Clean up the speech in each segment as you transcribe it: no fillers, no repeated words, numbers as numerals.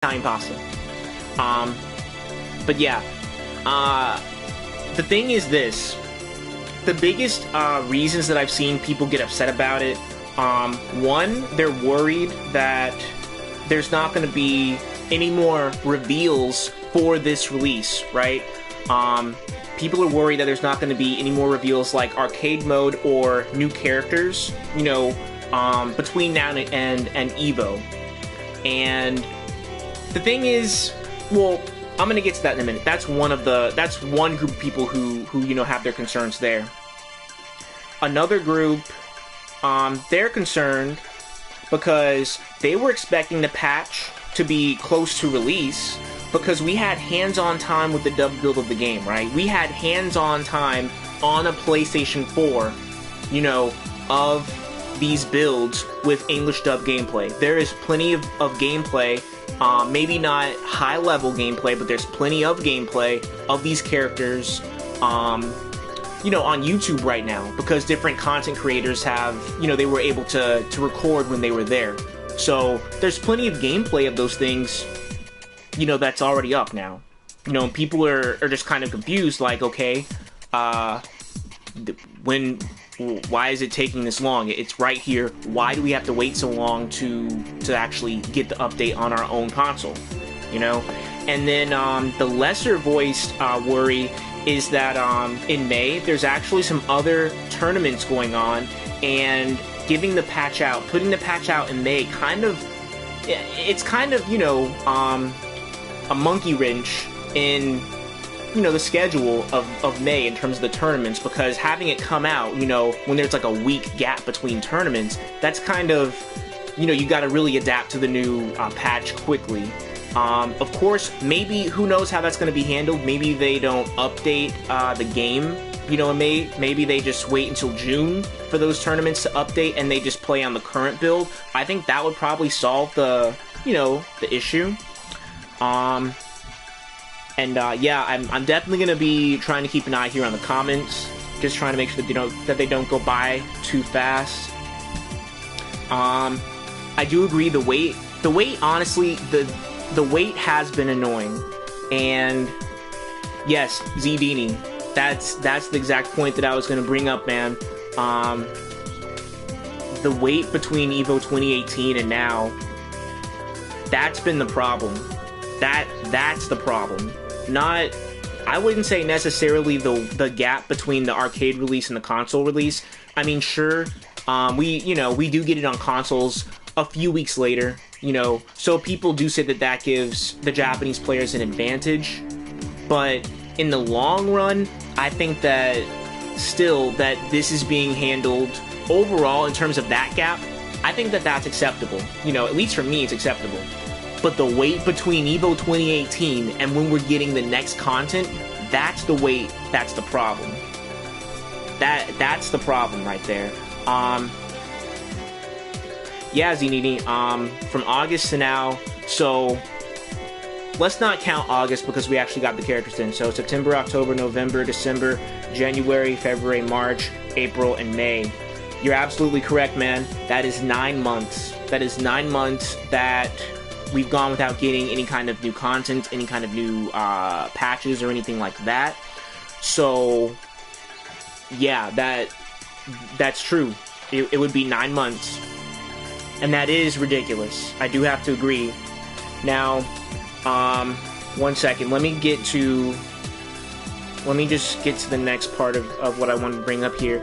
Italian pasta. But yeah, the thing is this. The biggest reasons that I've seen people get upset about it, one, they're worried that there's not going to be any more reveals for this release, right? People are worried that there's not going to be any more reveals like arcade mode or new characters, you know, between now and EVO. And the thing is, well, I'm gonna get to that in a minute. That's one group of people who you know have their concerns there. Another group, they're concerned because they were expecting the patch to be close to release because we had hands-on time with the dub build of the game, right? We had hands-on time on a PlayStation 4, you know, of these builds with English dub gameplay. There is plenty of gameplay. Maybe not high-level gameplay, but there's plenty of gameplay of these characters, you know, on YouTube right now, because different content creators have, you know, they were able to record when they were there. So there's plenty of gameplay of those things, you know, that's already up now. You know, and people are just kind of confused, like, okay, why is it taking this long? It's right here. Why do we have to wait so long to actually get the update on our own console? You know? And then the lesser voiced worry is that in May, there's actually some other tournaments going on, and putting the patch out in May it's kind of, you know, a monkey wrench in, you know, the schedule of May in terms of the tournaments, because having it come out, you know, when there's like a week gap between tournaments, that's kind of, you know, you got to really adapt to the new patch quickly. Of course, maybe, who knows how that's going to be handled. Maybe they don't update the game, you know, in May. Maybe they just wait until June for those tournaments to update and they just play on the current build. I think that would probably solve the, you know, the issue. Yeah, I'm definitely going to be trying to keep an eye here on the comments, just trying to make sure that they don't go by too fast. I do agree, the wait, honestly, the wait has been annoying. And yes, Zdini, that's the exact point that I was going to bring up, man. The wait between EVO 2018 and now, that's been the problem. That's the problem. Not, I wouldn't say necessarily the gap between the arcade release and the console release. I mean, sure, we do get it on consoles a few weeks later, you know, so people do say that gives the Japanese players an advantage, but in the long run, I think that still that this is being handled overall in terms of that gap. I think that that's acceptable, you know, at least for me it's acceptable. But the wait between EVO 2018 and when we're getting the next content, that's the wait, that's the problem. That's the problem right there. Yeah, Zenini, from August to now, so let's not count August because we actually got the characters in. So September, October, November, December, January, February, March, April, and May. You're absolutely correct, man. That is 9 months. That is 9 months that we've gone without getting any kind of new content, any kind of new patches or anything like that. So, yeah, that's true. It would be 9 months. And that is ridiculous. I do have to agree. Now, 1 second. Let me just get to the next part of what I wanted to bring up here.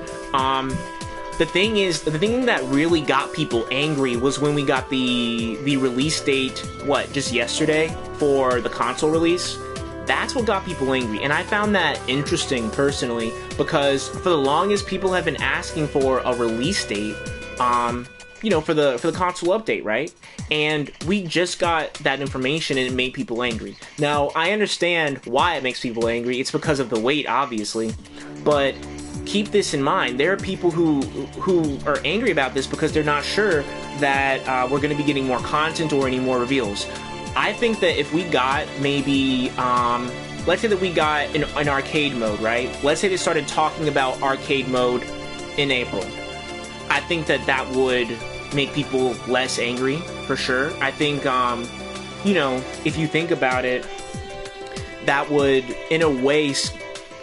The thing that really got people angry was when we got the release date, just yesterday, for the console release. That's what got people angry, and I found that interesting, personally, because for the longest, people have been asking for a release date, you know, for the console update, right? And we just got that information, and it made people angry. Now, I understand why it makes people angry. It's because of the wait, obviously, but keep this in mind. There are people who are angry about this because they're not sure that we're going to be getting more content or any more reveals. I think that if we got maybe, let's say that we got an arcade mode, right? Let's say they started talking about arcade mode in April. I think that would make people less angry, for sure. I think, you know, if you think about it, that would, in a way,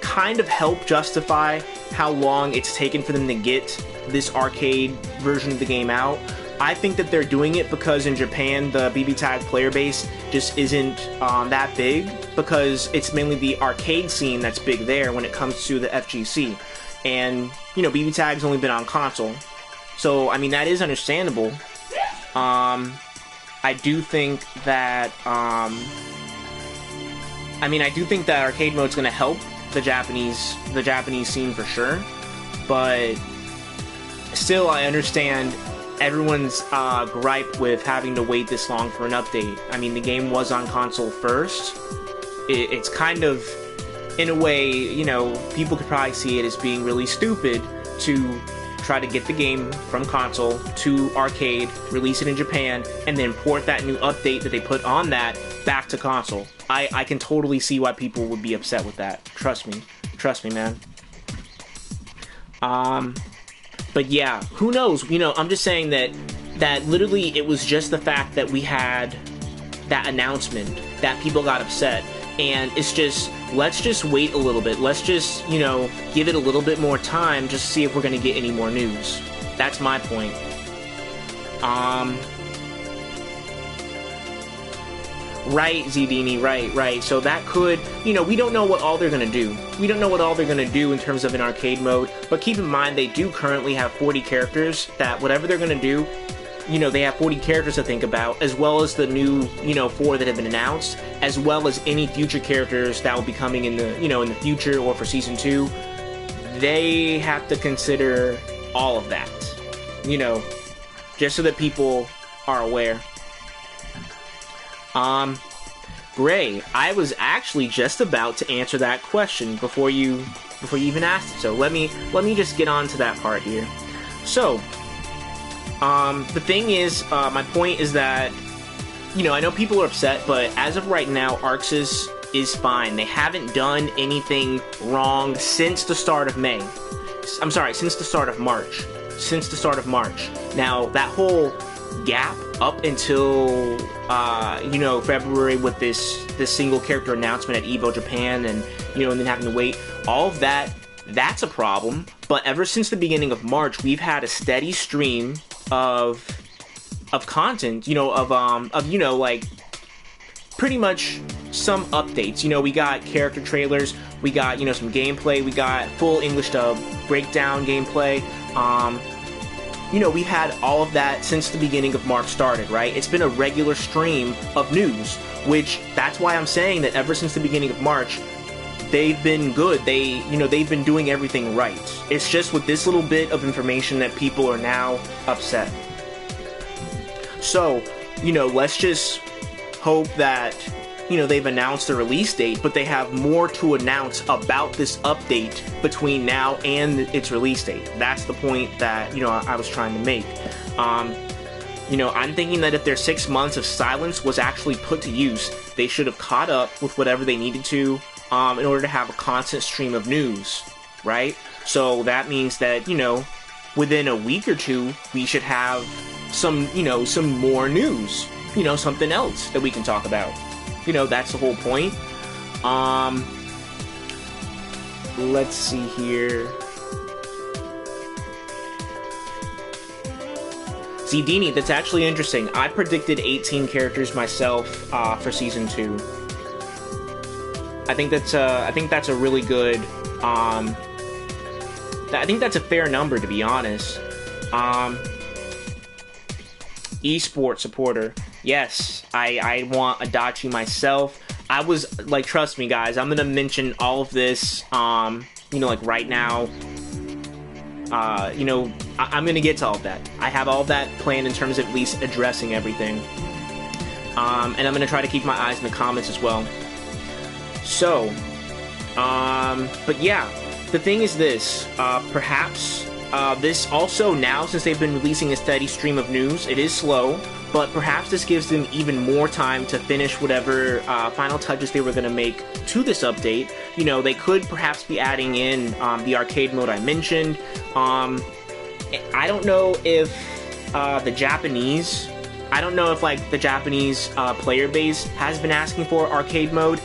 kind of help justify how long it's taken for them to get this arcade version of the game out. I think that they're doing it because in Japan, the BBTAG player base just isn't that big, because it's mainly the arcade scene that's big there when it comes to the FGC. And, you know, BBTAG's only been on console. So, I mean, that is understandable. I do think that, I do think that arcade mode's gonna help the Japanese scene for sure, but still, I understand everyone's gripe with having to wait this long for an update. I mean, the game was on console first. It's kind of, in a way, you know, people could probably see it as being really stupid to try to get the game from console to arcade, release it in Japan, and then port that new update that they put on that back to console. I can totally see why people would be upset with that. Trust me, man. But yeah, who knows? You know, I'm just saying that literally it was just the fact that we had that announcement that people got upset, and it's just, let's just wait a little bit. Let's just, you know, give it a little bit more time just to see if we're going to get any more news. That's my point. Right, Zdini, right. So that could, you know, we don't know what all they're going to do. We don't know what all they're going to do in terms of an arcade mode, but keep in mind they do currently have 40 characters that whatever they're going to do, you know, they have 40 characters to think about, as well as the new, you know, 4 that have been announced, as well as any future characters that will be coming in the, you know, in the future or for Season 2. They have to consider all of that, you know, just so that people are aware. Gray, I was actually just about to answer that question before you even asked it, so let me just get on to that part here. So, the thing is, my point is that, you know, I know people are upset, but as of right now, Arxis is fine. They haven't done anything wrong since the start of May. I'm sorry, since the start of March. Now, that whole gap up until, you know, February with this single character announcement at EVO Japan, and, you know, and then having to wait, all of that, that's a problem. But ever since the beginning of March, we've had a steady stream of content, you know, of you know, like, pretty much some updates. You know, we got character trailers, we got, you know, some gameplay, we got full English dub breakdown gameplay. You know, we've had all of that since the beginning of March started, right? It's been a regular stream of news, which, that's why I'm saying that ever since the beginning of March, they've been good. They've been doing everything right. It's just with this little bit of information that people are now upset. So, you know, let's just hope that, you know, they've announced the release date, but they have more to announce about this update between now and its release date. That's the point that, you know, I was trying to make. You know, I'm thinking that if their 6 months of silence was actually put to use, they should have caught up with whatever they needed to, in order to have a constant stream of news, right? So that means that, you know, within a week or two, we should have some, you know, some more news, you know, something else that we can talk about. You know, that's the whole point. Let's see here. Zdini, that's actually interesting. I predicted 18 characters myself for Season 2. I think that's a really good, I think that's a fair number, to be honest. Esports supporter. Yes, I want Adachi myself. I was, like, trust me, guys, I'm gonna mention all of this, you know, like, right now. You know, I'm gonna get to all of that. I have all of that planned in terms of at least addressing everything. And I'm gonna try to keep my eyes in the comments as well. So, but yeah, the thing is this, perhaps, this also now, since they've been releasing a steady stream of news, it is slow, but perhaps this gives them even more time to finish whatever final touches they were going to make to this update. You know, they could perhaps be adding in the arcade mode I mentioned. I don't know if the Japanese, I don't know if like the Japanese player base has been asking for arcade mode.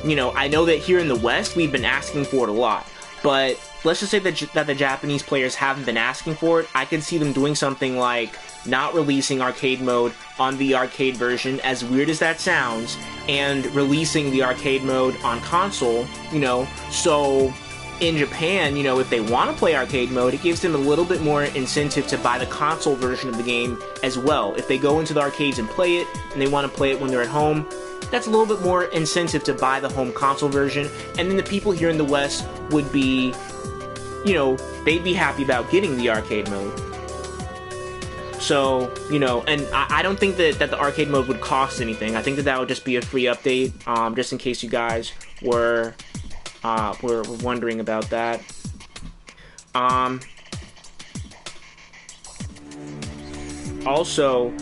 You know, I know that here in the West we've been asking for it a lot, but let's just say that the Japanese players haven't been asking for it. I could see them doing something like not releasing arcade mode on the arcade version, as weird as that sounds, and releasing the arcade mode on console, you know, so in Japan, you know, if they want to play arcade mode, it gives them a little bit more incentive to buy the console version of the game as well. If they go into the arcades and play it, and they want to play it when they're at home, that's a little bit more incentive to buy the home console version, and then the people here in the West would be, you know, they'd be happy about getting the arcade mode. So, you know, and I don't think that the arcade mode would cost anything. I think that would just be a free update, just in case you guys were wondering about that. Also,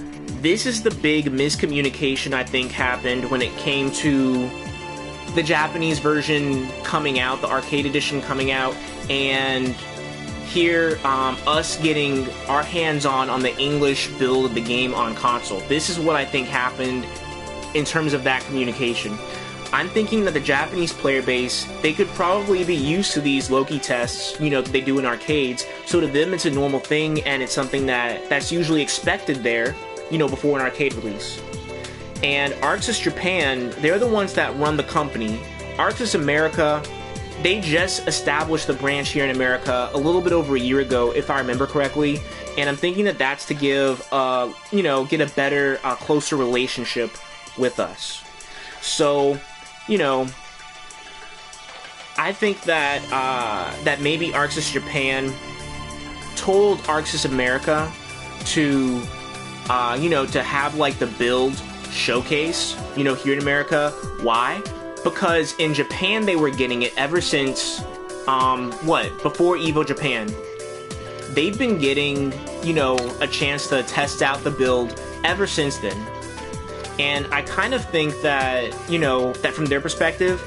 this is the big miscommunication I think happened when it came to the Japanese version coming out, the arcade edition coming out, and here, us getting our hands on the English build of the game on console. This is what I think happened in terms of that communication. I'm thinking that the Japanese player base, they could probably be used to these Loki tests, you know, that they do in arcades, so to them it's a normal thing, and it's something that's usually expected there, you know, before an arcade release. And ArcSys Japan, they're the ones that run the company. ArcSys America, they just established the branch here in America a little bit over a year ago, if I remember correctly, and I'm thinking that that's to give, you know, get a better, closer relationship with us. So, you know, I think that, that maybe ArcSys Japan told ArcSys America to, you know, to have, like, the build showcase, you know, here in America. Why? Because in Japan they were getting it ever since, before EVO Japan. They've been getting, you know, a chance to test out the build ever since then. And I kind of think that, you know, that from their perspective,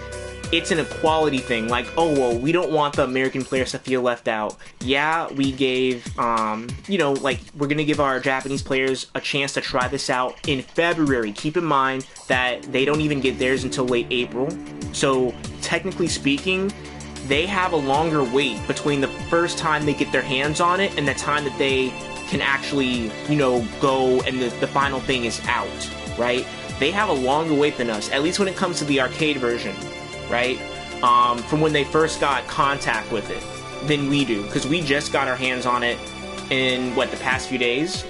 it's an equality thing. Like, oh, well, we don't want the American players to feel left out. Yeah, we gave, you know, like, we're gonna give our Japanese players a chance to try this out in February. Keep in mind that they don't even get theirs until late April. So, technically speaking, they have a longer wait between the first time they get their hands on it and the time that they can actually, you know, go and the final thing is out, right? They have a longer wait than us, at least when it comes to the arcade version, right? From when they first got contact with it than we do, because we just got our hands on it in, what, the past few days?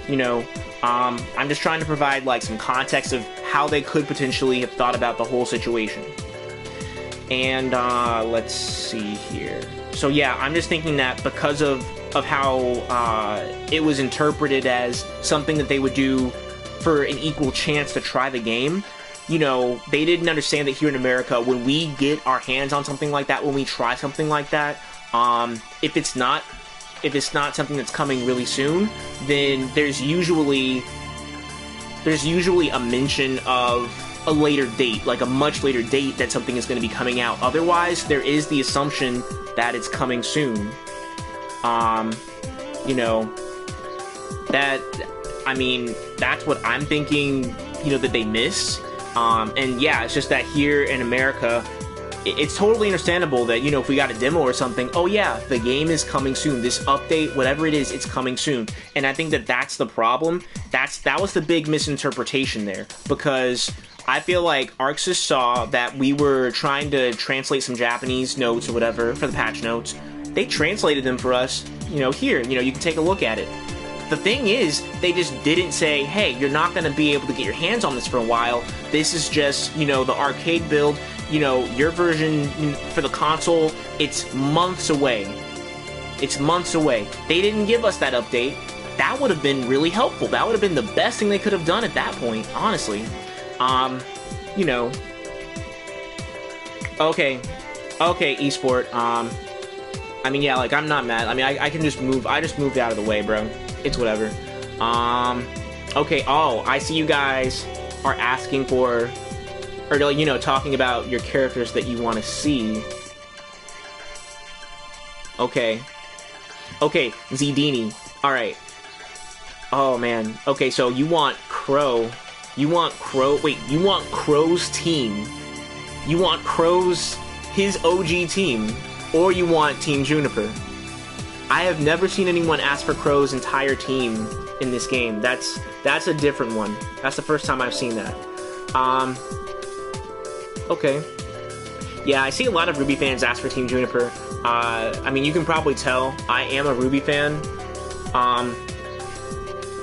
You know, I'm just trying to provide, like, some context of how they could potentially have thought about the whole situation. And, let's see here. So, yeah, I'm just thinking that because of how, it was interpreted as something that they would do for an equal chance to try the game, you know, they didn't understand that here in America, when we get our hands on something like that, when we try something like that, if it's not something that's coming really soon, then there's usually a mention of a later date, like a much later date that something is going to be coming out. Otherwise, there is the assumption that it's coming soon. You know, I mean, that's what I'm thinking, you know, that they miss. And yeah, it's just that here in America, it's totally understandable that, you know, if we got a demo or something, oh yeah, the game is coming soon, this update, whatever it is, it's coming soon. And I think that that's the problem. That was the big misinterpretation there, because I feel like ArcSys saw that we were trying to translate some Japanese notes or whatever for the patch notes. They translated them for us, you know, here, you know, you can take a look at it. The thing is, they just didn't say, hey, you're not going to be able to get your hands on this for a while. This is just, you know, the arcade build. You know, your version for the console, it's months away. It's months away. They didn't give us that update. That would have been really helpful. That would have been the best thing they could have done at that point, honestly. You know. Okay, eSport. I mean, yeah, like, I'm not mad. I mean, I can just move. I just moved out of the way, bro. It's whatever. Okay, oh, I see you guys are asking for, or, you know, talking about your characters that you want to see. Okay. Okay, Zedini. Alright. Oh man. Okay, so you want Crow. You want Crow. Wait, you want Crow's team. You want Crow's, his OG team. Or you want Team Juniper. I have never seen anyone ask for Crow's entire team in this game. That's a different one. That's the first time I've seen that. Okay. Yeah, I see a lot of Ruby fans ask for Team Juniper. I mean, you can probably tell I am a Ruby fan.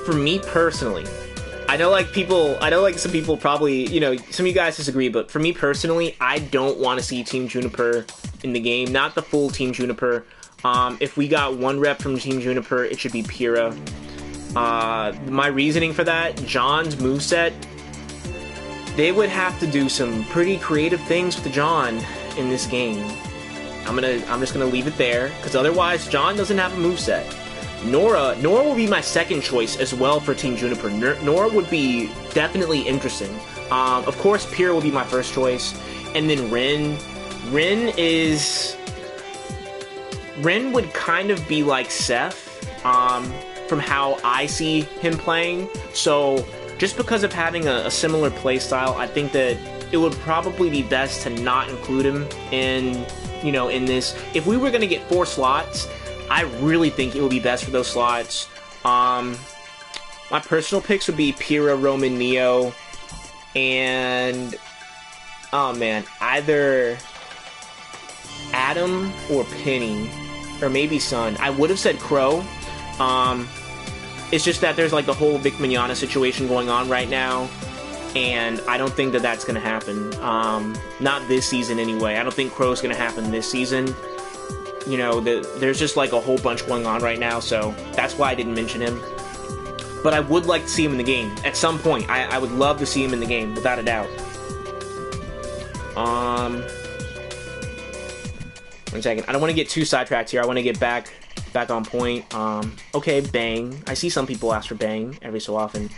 For me personally, I know like some people probably, you know, some of you guys disagree, but for me personally, I don't want to see Team Juniper in the game, not the full Team Juniper. If we got one rep from Team Juniper, it should be Pyrrha. My reasoning for that, John's moveset, they would have to do some pretty creative things with John in this game. I'm just gonna leave it there, because otherwise John doesn't have a moveset. Nora will be my second choice as well for Team Juniper. Nora would be definitely interesting. Of course, Pyrrha will be my first choice, and then Rin would kind of be like Seth, from how I see him playing. So just because of having a similar playstyle, I think that it would probably be best to not include him in, you know, in this. If we were gonna get 4 slots, I really think it would be best for those slots. My personal picks would be Pyrrha, Roman, Neo, and oh man, either Adam or Penny, or maybe Sun. I would have said Crow. It's just that there's like the whole Vic Mignogna situation going on right now, and I don't think that that's gonna happen. Not this season anyway. I don't think Crow's gonna happen this season. You know, there's just like a whole bunch going on right now, so that's why I didn't mention him. But I would like to see him in the game at some point. I would love to see him in the game, without a doubt. 1 second. I don't want to get too sidetracked here. I want to get back on point. Okay, Bang. I see some people ask for Bang every so often.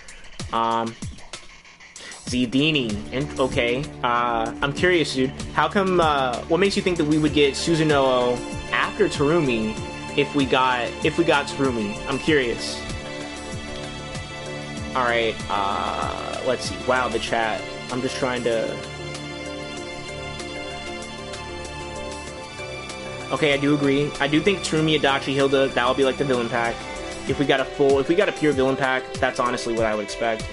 Zidini. And okay. I'm curious, dude. How come? What makes you think that we would get Susanoo after Terumi if we got Terumi? I'm curious. All right. Let's see. Wow, the chat. I'm just trying to. Okay, I do agree. I do think Terumi, Adachi, Hilda, that would be like the villain pack. If we got a pure villain pack, that's honestly what I would expect.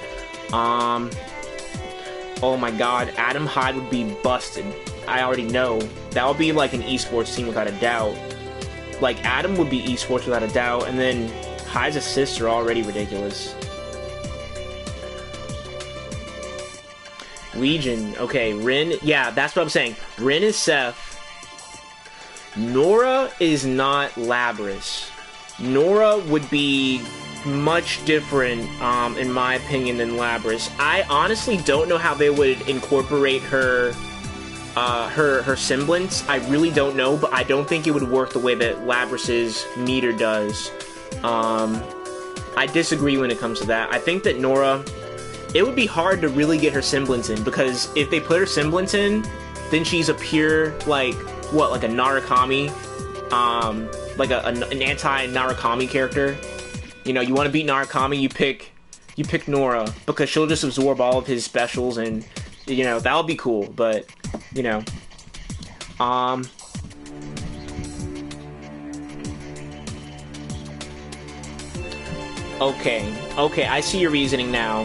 Oh my god, Adam Hyde would be busted. I already know. That would be like an esports team without a doubt. Like, Adam would be esports without a doubt, and then Hyde's assists are already ridiculous. Legion, okay, Rin, yeah, that's what I'm saying. Rin is Seth. Nora is not Labras. Nora would be much different, in my opinion, than Labras. I honestly don't know how they would incorporate her semblance. I really don't know, but I don't think it would work the way that Labras's meter does. I disagree when it comes to that. I think that Nora, it would be hard to really get her semblance in, because if they put her semblance in, then she's a pure, like, what, like a Narukami, like an anti-Narukami character. You know, you want to beat Narukami, you pick Nora, because she'll just absorb all of his specials, and, you know, that'll be cool, but, you know, okay, I see your reasoning now,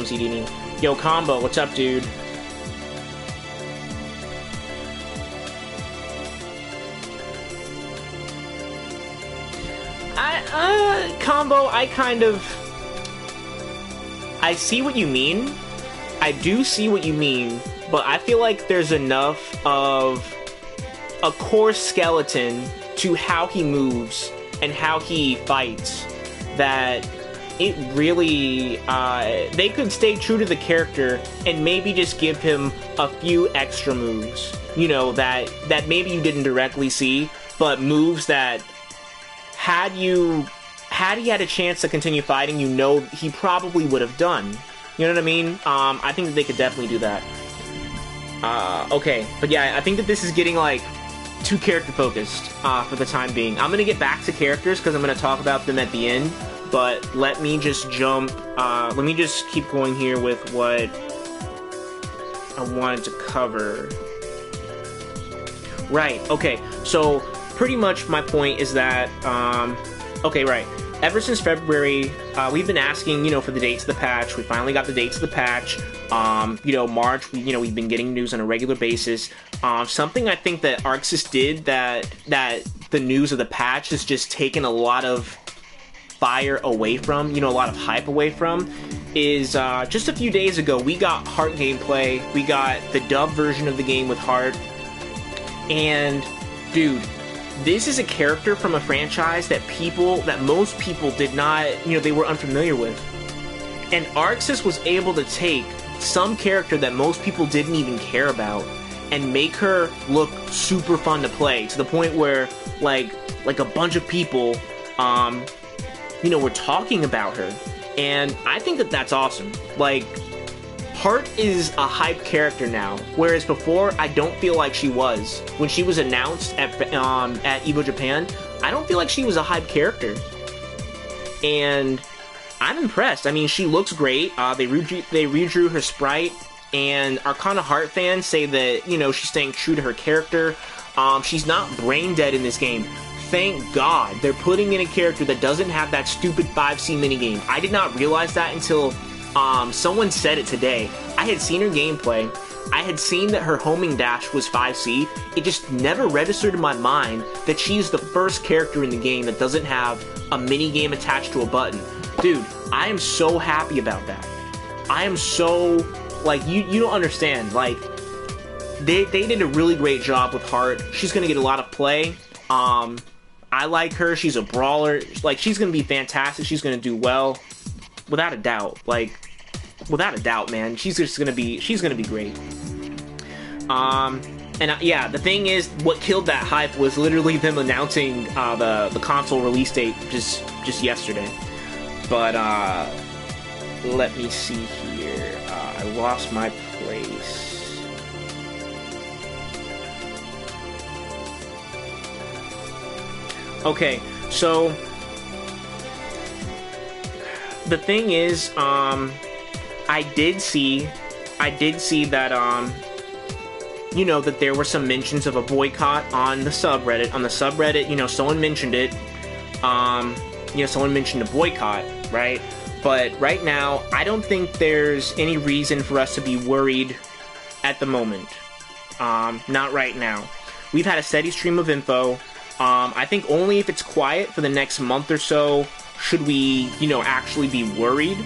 Zidini. Yo, Combo, what's up, dude? Combo, I see what you mean. I do see what you mean, but I feel like there's enough of a core skeleton to how he moves and how he fights that it really, they could stay true to the character and maybe just give him a few extra moves, you know, that maybe you didn't directly see, but moves that had he had a chance to continue fighting, you know, he probably would have done. You know what I mean? I think that they could definitely do that. Okay, but yeah, I think that this is getting, like, too character focused for the time being. I'm gonna get back to characters because I'm gonna talk about them at the end, but let me just let me just keep going here with what I wanted to cover. Right, okay, so pretty much my point is that, okay, right, ever since February, we've been asking, for the dates of the patch. We finally got the dates of the patch. March, we've been getting news on a regular basis. Something I think that ArcSys did that the news of the patch has just taken a lot of fire away from, a lot of hype away from, is just a few days ago, we got Heart gameplay. We got the dub version of the game with Heart. And, dude, this is a character from a franchise that most people did not, they were unfamiliar with. And ArcSys was able to take some character that most people didn't even care about and make her look super fun to play, to the point where, like a bunch of people, were talking about her. And I think that that's awesome. Like, Heart is a hype character now, whereas before, I don't feel like she was. When she was announced at EVO Japan, I don't feel like she was a hype character. And I'm impressed. I mean, she looks great. They redrew her sprite, and Arcana Heart fans say that, she's staying true to her character. She's not brain dead in this game. Thank God they're putting in a character that doesn't have that stupid 5C minigame. I did not realize that until someone said it today. I had seen her gameplay. I had seen that her homing dash was 5C. It just never registered in my mind that she's the first character in the game that doesn't have a minigame attached to a button. Dude, I am so happy about that. I am so, like, you don't understand. Like, they did a really great job with Heart. She's gonna get a lot of play. I like her. She's a brawler. Like, she's gonna be fantastic. She's gonna do well, without a doubt. Like, without a doubt, man. She's gonna be great. Yeah, the thing is, what killed that hype was literally them announcing the console release date just yesterday. But let me see here. I lost my place. Okay, so the thing is, I did see that that there were some mentions of a boycott on the subreddit. On the subreddit, someone mentioned it. Someone mentioned a boycott, right? But right now, I don't think there's any reason for us to be worried at the moment. Not right now. We've had a steady stream of info. I think only if it's quiet for the next month or so should we, actually be worried.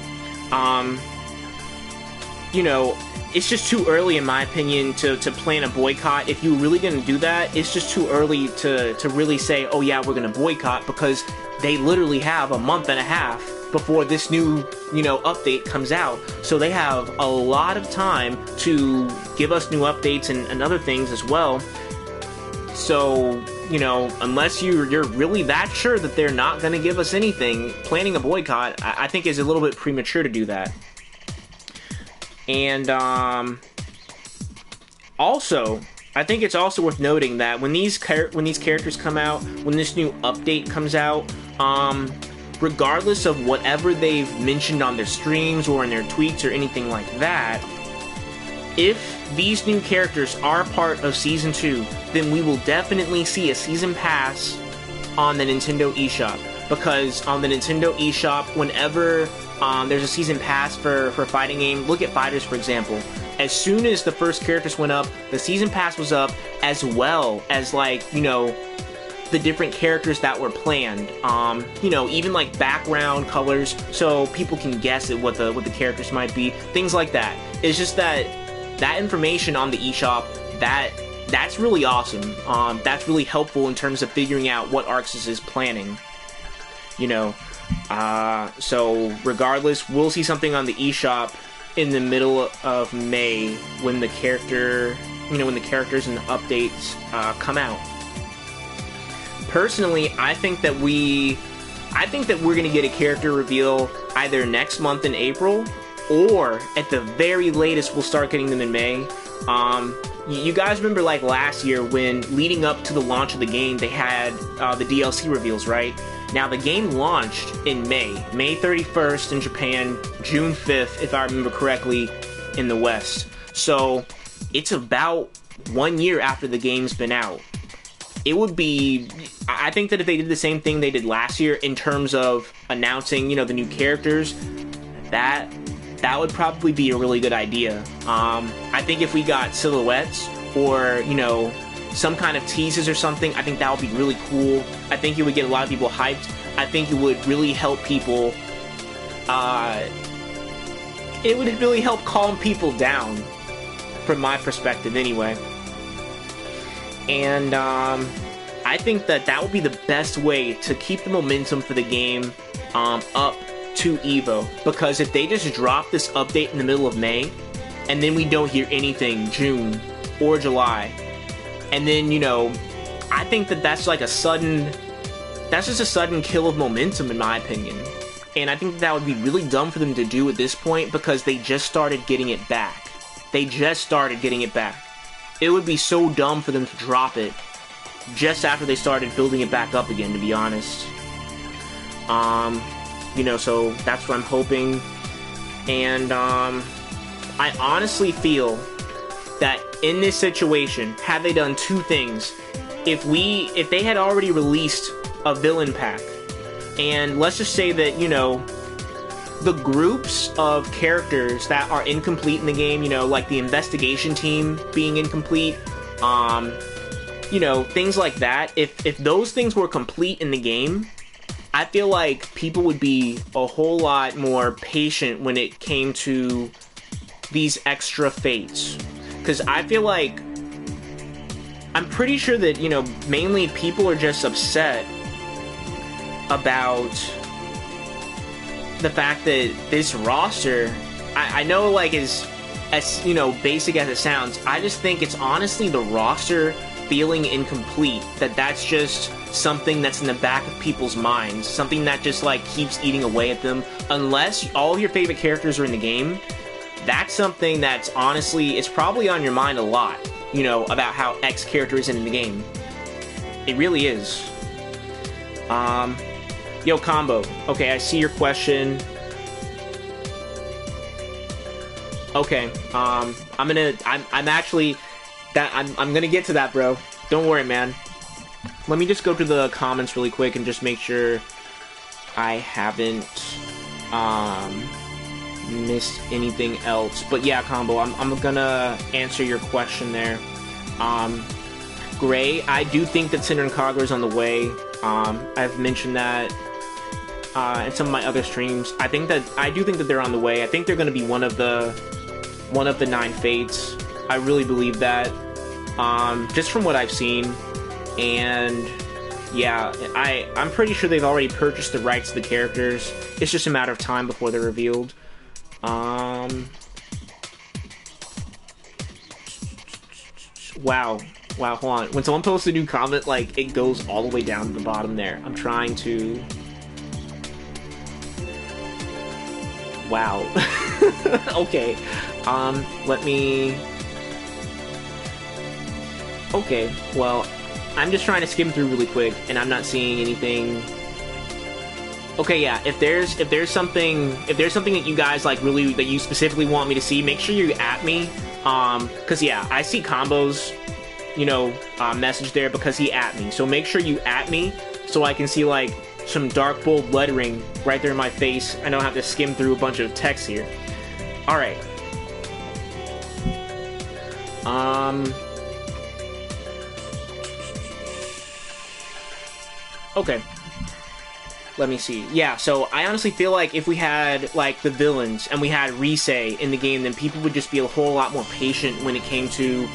It's just too early, in my opinion, to plan a boycott. If you're really going to do that, it's just too early to really say, oh yeah, we're going to boycott, because they literally have a month and a half before this new, update comes out. So they have a lot of time to give us new updates and other things as well. So, unless you're really that sure that they're not going to give us anything, planning a boycott, I think is a little bit premature to do that. And, also, I think it's also worth noting that when these characters come out, when this new update comes out, regardless of whatever they've mentioned on their streams or in their tweets or anything like that, if these new characters are part of Season 2, then we will definitely see a Season Pass on the Nintendo eShop. Because on the Nintendo eShop, whenever there's a Season Pass for a fighting game, look at Fighters, for example. As soon as the first characters went up, the Season Pass was up, as well as, the different characters that were planned. Even background colors, so people can guess at what the characters might be. Things like that. It's just that information on the eShop, that's really awesome. That's really helpful in terms of figuring out what ArcSys is planning. So regardless, we'll see something on the eShop in the middle of May when the characters and the updates come out. Personally, I think that we're gonna get a character reveal either next month in April, or at the very latest we'll start getting them in May. You guys remember last year when, leading up to the launch of the game, they had the DLC reveals, right? Now, the game launched in May 31st in Japan, June 5th, if I remember correctly, in the West. So, it's about 1 year after the game's been out. It would be... I think that if they did the same thing they did last year in terms of announcing, you know, the new characters, that would probably be a really good idea. I think if we got silhouettes or, you know, some kind of teases or something, I think that would be really cool. I think it would get a lot of people hyped. I think it would really help people. It would really help calm people down, from my perspective anyway. And I think that would be the best way to keep the momentum for the game up to EVO. Because if they just drop this update in the middle of May, and then we don't hear anything June or July, and then, you know, I think that's like a sudden... That's just a sudden kill of momentum, in my opinion. And I think that would be really dumb for them to do at this point, because they just started getting it back. They just started getting it back. It would be so dumb for them to drop it just after they started building it back up again, to be honest. You know, so that's what I'm hoping. And, I honestly feel that in this situation, had they done two things, if they had already released a villain pack, and let's just say that, you know, the groups of characters that are incomplete in the game, you know, like the investigation team being incomplete, you know, things like that, if those things were complete in the game, I feel like people would be a whole lot more patient when it came to these extra fates. Because I feel like, I'm pretty sure that, you know, mainly people are just upset about the fact that this roster, I know, like, as you know, basic as it sounds, I just think it's honestly the roster feeling incomplete, that's just something that's in the back of people's minds, something that just, like, keeps eating away at them. Unless all of your favorite characters are in the game, that's something that's honestly, it's probably on your mind a lot, you know, about how X character isn't in the game. It really is. Yo, Combo. Okay, I see your question. Okay, I'm gonna get to that, bro. Don't worry, man. Let me just go to the comments really quick and just make sure I haven't, missed anything else. But yeah, Combo, I'm gonna answer your question there. Gray, I do think that Cinder and Kagura is on the way. I've mentioned that in some of my other streams. I do think that they're on the way. I think they're going to be one of the 9 fates. I really believe that, just from what I've seen. And yeah, I'm pretty sure they've already purchased the rights to the characters. It's just a matter of time before they're revealed. Wow, hold on. When someone posts a new comment, like, it goes all the way down to the bottom there. I'm trying to... Wow. Okay. Let me... Okay, well, I'm just trying to skim through really quick, and I'm not seeing anything... Okay, yeah, if there's something that you guys, like, really, that you specifically want me to see, make sure you at me. Cause yeah, I see Combos, you know, message there because he at me. So make sure you at me so I can see, like, some dark bold lettering right there in my face. I don't have to skim through a bunch of text here. Alright. Okay. Let me see. Yeah, so I honestly feel like if we had, like, the villains and we had Rise in the game, then people would just be a whole lot more patient when it came to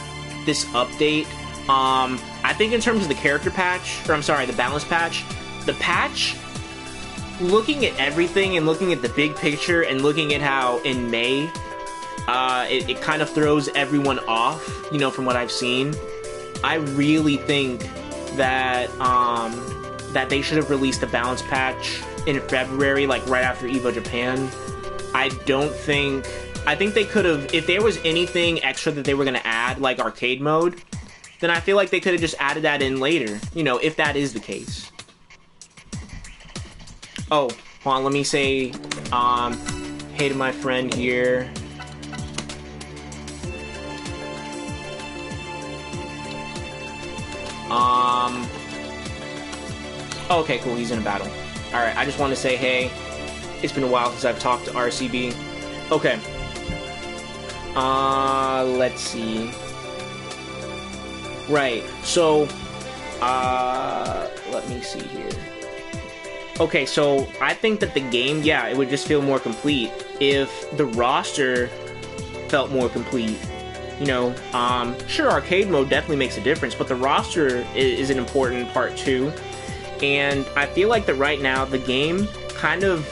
this update. I think in terms of the character patch, or I'm sorry, the balance patch, the patch, looking at everything and looking at the big picture and looking at how in May, it kind of throws everyone off, you know, from what I've seen. I really think that, that they should have released the balance patch in February, like right after EVO Japan. I think they could have, if there was anything extra that they were going to add, like arcade mode, then I feel like they could have just added that in later, you know, if that is the case. Oh, hold on, let me say, hey to my friend here. Okay, cool, he's in a battle. Alright, I just want to say, hey, it's been a while since I've talked to RCB. Okay. Let's see. Right, so, let me see here. Okay, so I think that the game, yeah, it would just feel more complete if the roster felt more complete. You know, sure, arcade mode definitely makes a difference, but the roster is an important part too. And I feel like that right now, the game kind of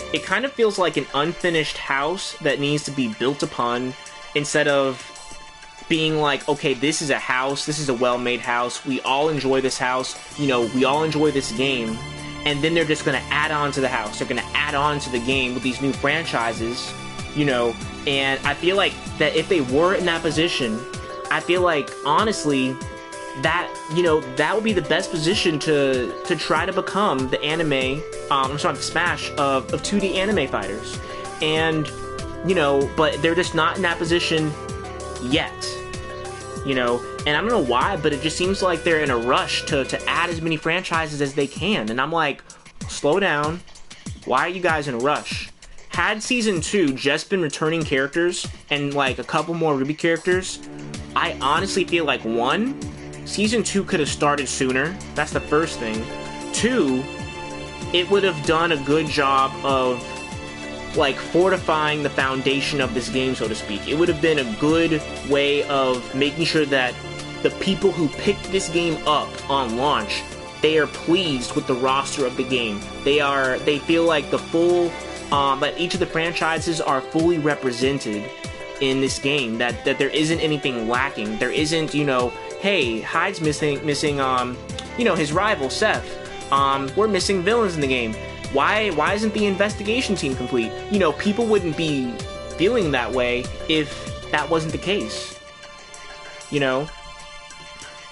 feels like an unfinished house that needs to be built upon, instead of being like, okay, this is a house, this is a well-made house, we all enjoy this house, you know, we all enjoy this game, and then they're just gonna add on to the house, they're gonna add on to the game with these new franchises, you know. And I feel like that if they were in that position, I feel like, honestly, that, you know, that would be the best position to try to become the anime, I'm sorry, the Smash of 2D anime fighters. And, you know, but they're just not in that position yet, you know. And I don't know why, but it just seems like they're in a rush to add as many franchises as they can. And I'm like, slow down. Why are you guys in a rush? Had Season 2 just been returning characters and like a couple more Ruby characters, I honestly feel like, one, Season 2 could have started sooner. That's the first thing. Two, it would have done a good job of like fortifying the foundation of this game, so to speak. It would have been a good way of making sure that the people who picked this game up on launch, they are pleased with the roster of the game. They feel like the full, that each of the franchises are fully represented in this game, that there isn't anything lacking. There isn't, you know, hey, Hyde's missing, you know, his rival, Seth. We're missing villains in the game. Why isn't the investigation team complete? You know, people wouldn't be feeling that way if that wasn't the case. You know?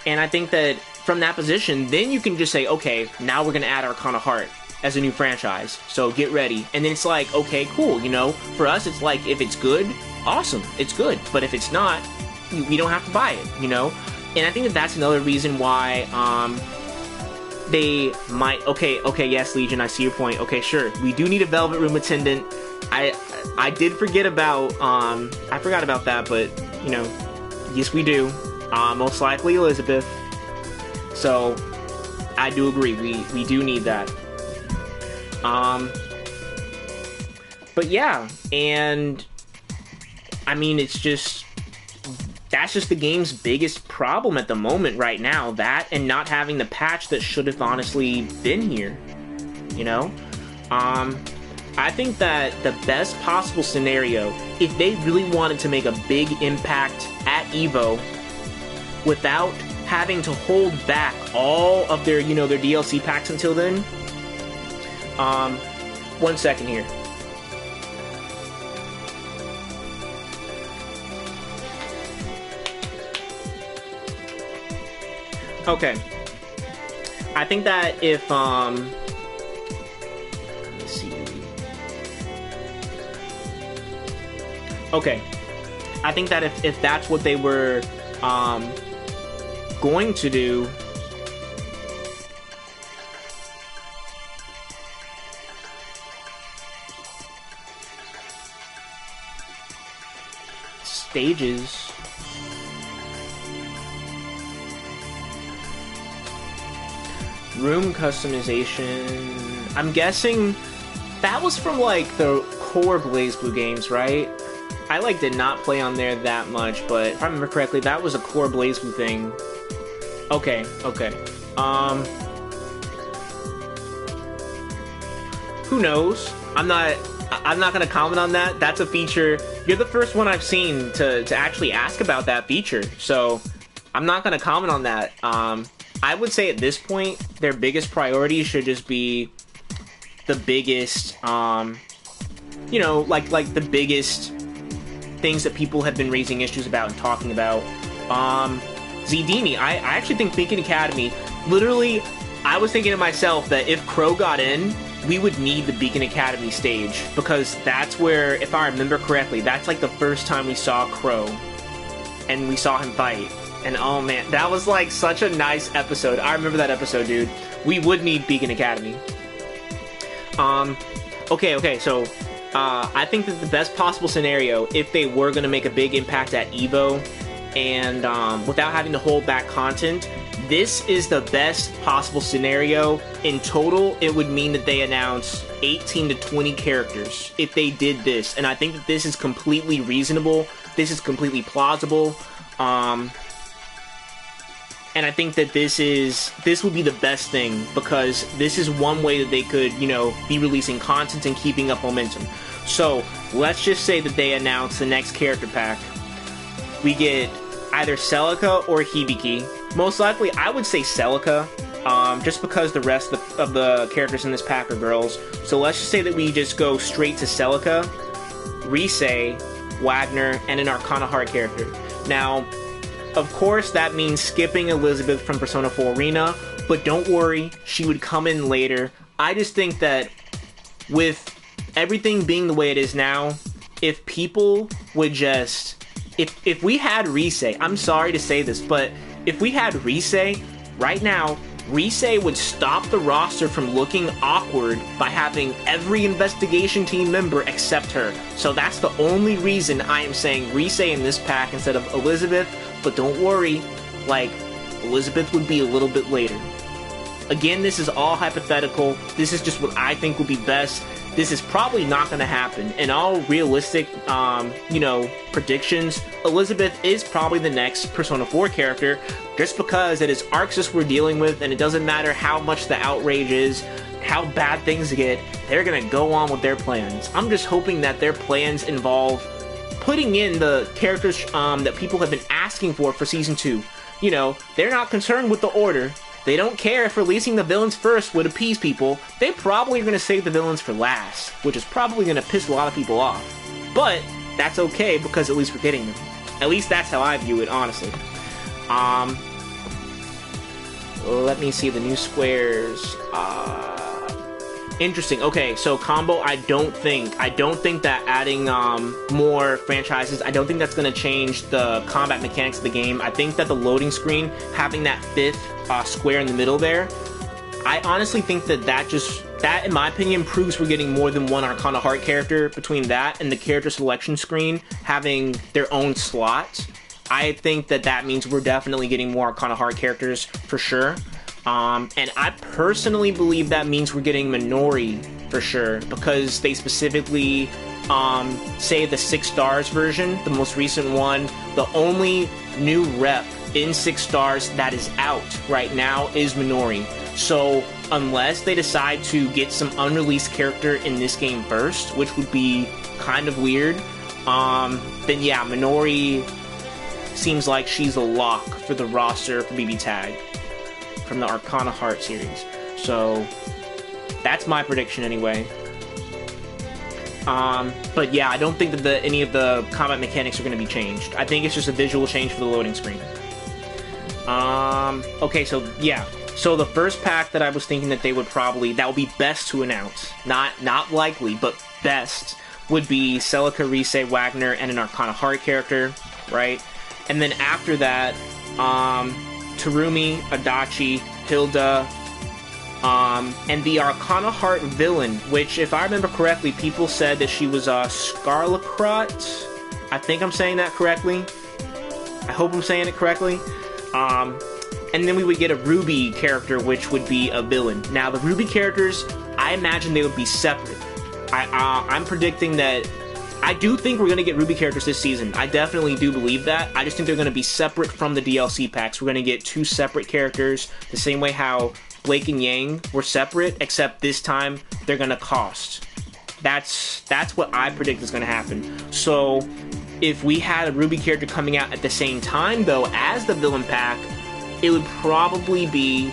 And I think that from that position, then you can just say, okay, now we're gonna add Arcana Heart as a new franchise, so get ready. And then it's like, okay, cool, you know? For us, it's like, if it's good, awesome, it's good. But if it's not, we don't have to buy it, you know? And I think that that's another reason why, they might, okay, yes, Legion, I see your point. Okay, sure, we do need a Velvet Room attendant. I did forget about, I forgot about that, but, you know, yes, we do. Most likely Elizabeth. So, I do agree, we do need that. But yeah, and, I mean, it's just, that's just the game's biggest problem at the moment right now. That, and not having the patch that should have honestly been here, you know? I think that the best possible scenario, if they really wanted to make a big impact at EVO without having to hold back all of their, you know, their DLC packs until then, 1 second here. Okay, I think that if, let's see. Okay, I think that if that's what they were, going to do, stages. Room customization. I'm guessing that was from like the core BlazBlue games, right? I like did not play on there that much, but if I remember correctly, that was a core BlazBlue thing. Okay, okay. Who knows? I'm not gonna comment on that. That's a feature. You're the first one I've seen to actually ask about that feature, so I'm not gonna comment on that. I would say at this point, their biggest priority should just be the biggest, you know, like the biggest things that people have been raising issues about and talking about. Zedini, I actually think Beacon Academy, literally, I was thinking to myself that if Crow got in, we would need the Beacon Academy stage, because that's where, if I remember correctly, that's like the first time we saw Crow and we saw him fight. And oh man, that was like such a nice episode. I remember that episode, dude. We would need Beacon Academy. Okay, so I think that the best possible scenario, if they were going to make a big impact at EVO and without having to hold back content, this is the best possible scenario. In total, it would mean that they announce 18 to 20 characters if they did this. And I think that this is completely reasonable. This is completely plausible. And I think that this would be the best thing, because this is one way that they could, you know, be releasing content and keeping up momentum. So let's just say that they announce the next character pack. We get either Celica or Hibiki. Most likely, I would say Celica, just because the rest of the characters in this pack are girls. So let's just say that we just go straight to Celica, Rise, Wagner, and an Arcana Heart character. Now, of course, that means skipping Elizabeth from Persona 4 Arena, but don't worry, she would come in later. I just think that with everything being the way it is now, if people would just... If we had Rise, I'm sorry to say this, but if we had Rise, right now, Rise would stop the roster from looking awkward by having every investigation team member except her. So that's the only reason I am saying Rise in this pack instead of Elizabeth, but don't worry, like, Elizabeth would be a little bit later. Again, this is all hypothetical. This is just what I think would be best. This is probably not going to happen. In all realistic, you know, predictions, Elizabeth is probably the next Persona 4 character, just because it is Arxis we're dealing with, and it doesn't matter how much the outrage is, how bad things get, they're going to go on with their plans. I'm just hoping that their plans involve putting in the characters that people have been asking for Season 2. You know, they're not concerned with the order. They don't care if releasing the villains first would appease people. They probably are going to save the villains for last, which is probably going to piss a lot of people off. But that's okay, because at least we're getting them. At least that's how I view it, honestly. Let me see the new squares. Interesting. Okay, so combo, I don't think that adding more franchises, I don't think that's going to change the combat mechanics of the game. I think that the loading screen, having that fifth square in the middle there, I honestly think that in my opinion proves we're getting more than one Arcana Heart character. Between that and the character selection screen having their own slot, I think that means we're definitely getting more Arcana Heart characters for sure. And I personally believe that means we're getting Minori for sure, because they specifically say the 6 stars version, the most recent one, the only new rep in 6 stars that is out right now is Minori. So unless they decide to get some unreleased character in this game first, which would be kind of weird, then yeah, Minori seems like she's a lock for the roster for BBTAG from the Arcana Heart series. So that's my prediction anyway. But yeah, I don't think that any of the combat mechanics are going to be changed. I think it's just a visual change for the loading screen. Okay, so yeah. So the first pack that I was thinking that they would probably, that would be best to announce, not likely, but best, would be Celica, Rise, Wagner, and an Arcana Heart character, right? And then after that, Terumi, Adachi, Hilda, and the Arcana Heart villain, which, if I remember correctly, people said that she was Scarlecrot. I think I'm saying that correctly. I hope I'm saying it correctly. And then we would get a Ruby character, which would be a villain. Now, the Ruby characters, I imagine they would be separate. I'm predicting that... I do think we're going to get Ruby characters this season. I definitely do believe that. I just think they're going to be separate from the DLC packs. We're going to get 2 separate characters, the same way how Blake and Yang were separate, except this time they're going to cost. That's what I predict is going to happen. So, if we had a Ruby character coming out at the same time, though, as the villain pack, it would probably be,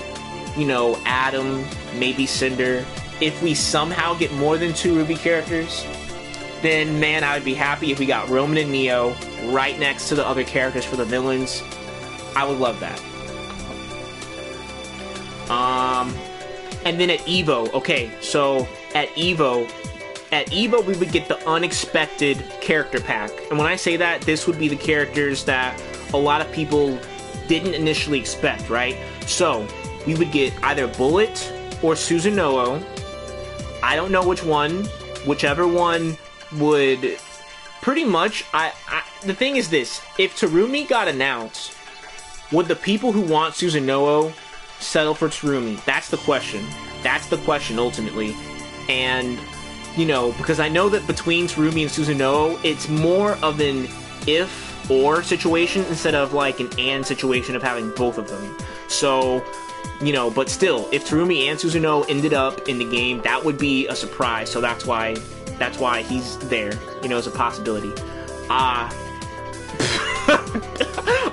you know, Adam, maybe Cinder. If we somehow get more than 2 Ruby characters, then, man, I would be happy if we got Roman and Neo right next to the other characters for the villains. I would love that. And then at Evo, okay, so at Evo we would get the unexpected character pack. And when I say that, this would be the characters that a lot of people didn't initially expect, right? So we would get either Bullet or Susanoo. I don't know which one. Whichever one would pretty much... the thing is this. If Terumi got announced, would the people who want Susanoo settle for Terumi? That's the question. That's the question, ultimately. And, you know, because I know that between Terumi and Susanoo, it's more of an if-or situation instead of, like, an and situation of having both of them. So, you know, but still, if Terumi and Susanoo ended up in the game, that would be a surprise. So that's why he's there, you know, as a possibility.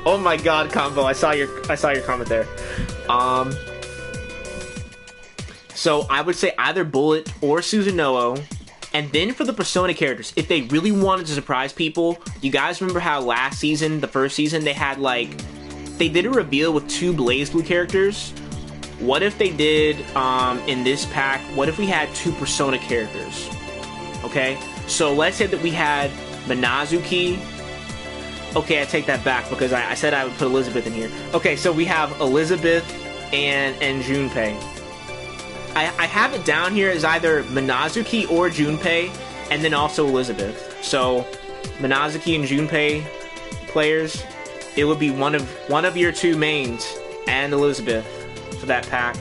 Oh my god, Combo, I saw your comment there. So I would say either Bullet or Susanoo. And then for the Persona characters, if they really wanted to surprise people, you guys remember how last season, the first season, they had like, they did a reveal with 2 BlazBlue characters. What if they did, in this pack, what if we had 2 Persona characters? Okay, so let's say that we had Minazuki. Okay, I take that back because I said I would put Elizabeth in here. Okay, so we have Elizabeth and Junpei. I have it down here as either Minazuki or Junpei, and then also Elizabeth. So Minazuki and Junpei players, it would be one of your 2 mains and Elizabeth for that pack.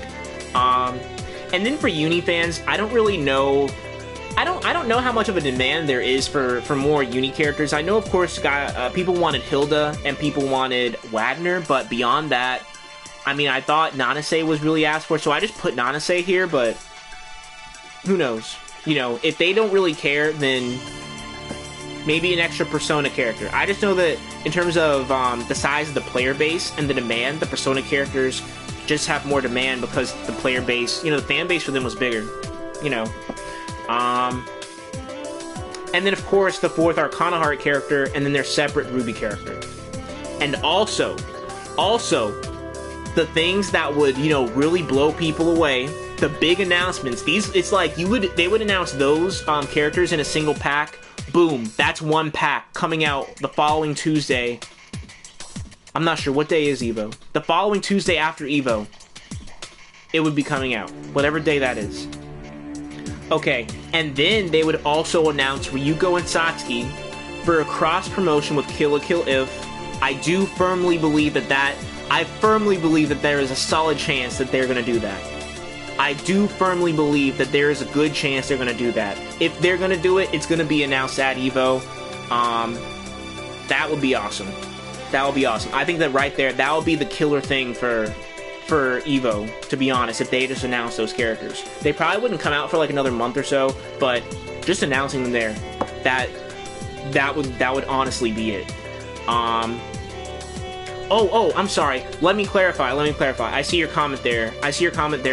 And then for Uni fans, I don't really know. I don't know how much of a demand there is for more Uni characters. I know, of course, people wanted Hilda and people wanted Wagner, but beyond that, I mean, I thought Nanase was really asked for, so I just put Nanase here, but who knows? You know, if they don't really care, then maybe an extra Persona character. I just know that in terms of the size of the player base and the demand, the Persona characters just have more demand because the player base, you know, the fan base for them was bigger, you know. And then, of course, the 4th Arcana Heart character, and then their separate Ruby character. And also, the things that would, you know, really blow people away, the big announcements, it's like, they would announce those, characters in a single pack, boom, that's one pack coming out the following Tuesday. I'm not sure, what day is Evo? The following Tuesday after Evo, it would be coming out, whatever day that is. Okay, and then they would also announce Ryuko and Satsuki for a cross-promotion with Kill la Kill If. I do firmly believe that there is a solid chance that they're going to do that. I do firmly believe that there is a good chance they're going to do that. If they're going to do it, it's going to be announced at Evo. That would be awesome. That would be awesome. I think that right there, that would be the killer thing for Evo, to be honest, if they just announced those characters. They probably wouldn't come out for like another month or so, but just announcing them there, that would honestly be it. Oh, I'm sorry. Let me clarify. I see your comment there.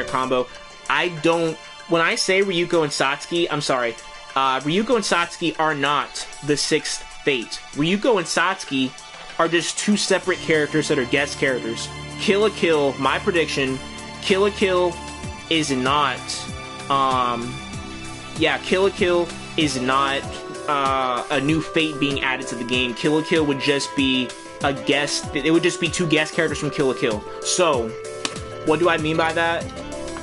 Combo. When I say Ryuko and Satsuki, I'm sorry. Ryuko and Satsuki are not the 6th Fate. Ryuko and Satsuki are just 2 separate characters that are guest characters. Kill la Kill, my prediction, Kill la Kill is not, Kill la Kill is not, a new Fate being added to the game. Kill la Kill would just be a guest, it would just be 2 guest characters from Kill la Kill. So, what do I mean by that?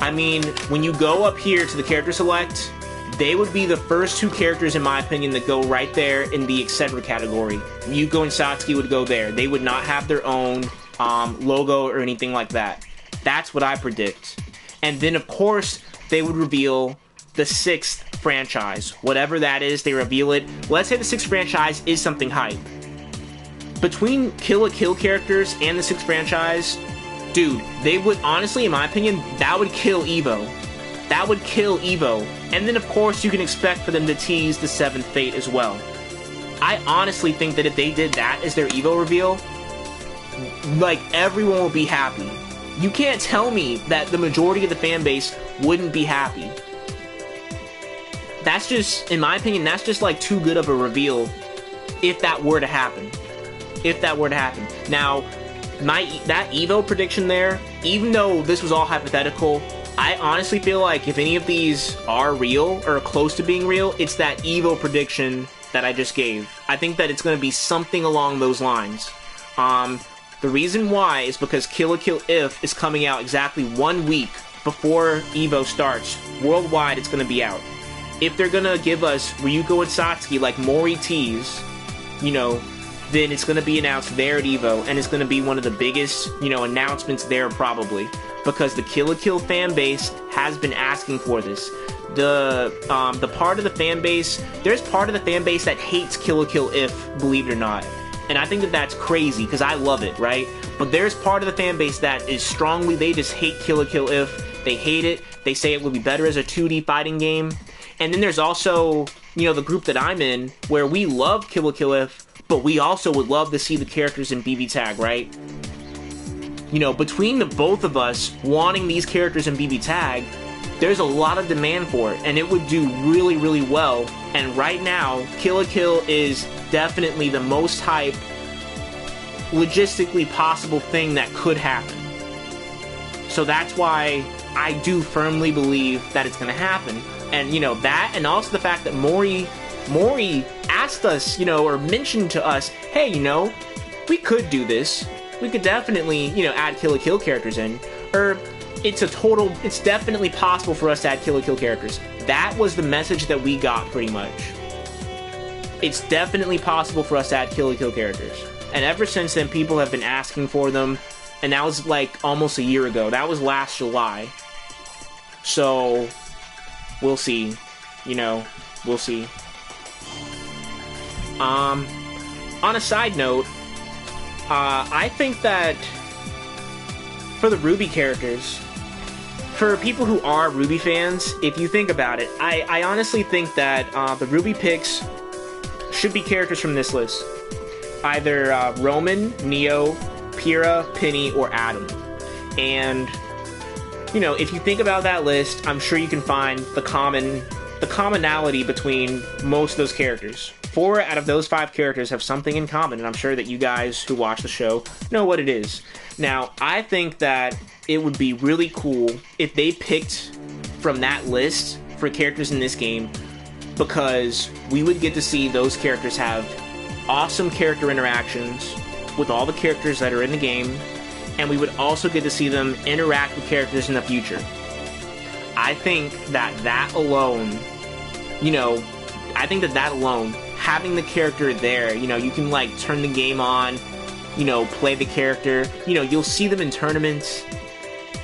I mean, when you go up here to the character select, they would be the first 2 characters, in my opinion, that go right there in the etc. category. Ryuko and Satsuki would go there. They would not have their own logo or anything like that. That's what I predict. And then, of course, they would reveal the 6th franchise. Whatever that is, they reveal it. Let's say the 6th franchise is something hype. Between Kill la Kill characters and the 6th franchise, dude, they would, honestly, in my opinion, that would kill Evo. That would kill Evo. And then, of course, you can expect for them to tease the 7th Fate as well. I honestly think that if they did that as their Evo reveal, like, everyone will be happy. You can't tell me that the majority of the fan base wouldn't be happy. That's just, in my opinion, that's just like too good of a reveal if that were to happen. If that were to happen. Now, that Evo prediction there, even though this was all hypothetical, I honestly feel like if any of these are real or close to being real, it's that Evo prediction that I just gave. I think that it's going to be something along those lines. The reason why is because Kill la Kill If is coming out exactly 1 week before Evo starts. Worldwide, it's going to be out. If they're going to give us Ryuko and Satsuki like Mori tease, you know, then it's going to be announced there at Evo, and it's going to be one of the biggest, you know, announcements there probably, because the Kill la Kill fan base has been asking for this. The part of the fan base, there's part of the fan base that hates Kill la Kill If, believe it or not. And I think that that's crazy, because I love it, right? But there's part of the fan base that is strongly, they just hate Kill la Kill If. They hate it. They say it would be better as a 2D fighting game. And then there's also, you know, the group that I'm in, where we love Kill la Kill If, but we also would love to see the characters in BBTAG, right? You know, between the both of us wanting these characters in BBTAG, there's a lot of demand for it, and it would do really, really well. And right now, Kill la Kill is definitely the most hype, logistically possible thing that could happen. So that's why I do firmly believe that it's going to happen. And, you know, that, and also the fact that Mori asked us, you know, or mentioned to us, hey, you know, we could do this. We could definitely, you know, add Kill la Kill characters in. Or, it's definitely possible for us to add Kill la Kill characters. That was the message that we got, pretty much. It's definitely possible for us to add Kill la Kill characters. And ever since then, people have been asking for them. And that was, like, almost a year ago. That was last July. So, we'll see. You know, we'll see. On a side note, I think that for the RWBY characters, for people who are RWBY fans, if you think about it, I honestly think that the RWBY picks should be characters from this list. Either Roman, Neo, Pyrrha, Penny, or Adam. And, you know, if you think about that list, I'm sure you can find the commonality between most of those characters. 4 out of those 5 characters have something in common, and I'm sure that you guys who watch the show know what it is. Now, I think that it would be really cool if they picked from that list for characters in this game, because we would get to see those characters have awesome character interactions with all the characters that are in the game, and we would also get to see them interact with characters in the future. I think that alone, you know, having the character there, you know, you can, like, turn the game on, you know, play the character, you know, you'll see them in tournaments,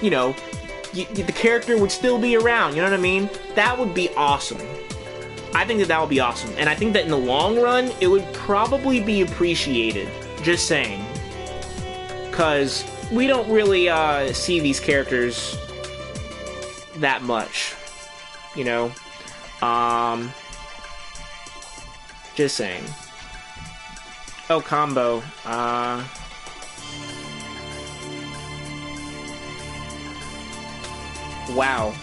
you know, the character would still be around, you know what I mean? That would be awesome. I think that would be awesome, and I think that in the long run, it would probably be appreciated, just saying. Because we don't really see these characters that much, you know? Just saying. Oh, combo. Wow.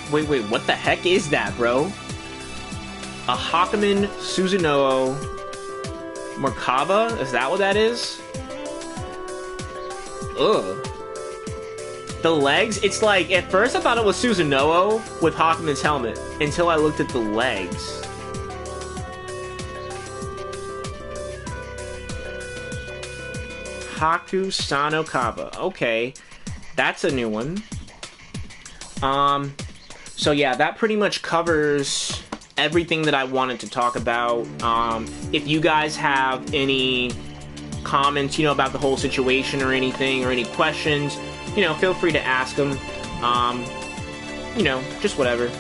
Wait, what the heck is that, bro? A Hakumen Susanoo Merkaba? Is that what that is? Ugh. The legs? It's like, at first I thought it was Susanoo with Hakumen's helmet, until I looked at the legs. Haku Sano Kaba. Okay. That's a new one. So yeah, that pretty much covers everything that I wanted to talk about. If you guys have any comments, you know, about the whole situation or anything, or any questions, you know, feel free to ask them. You know, just whatever.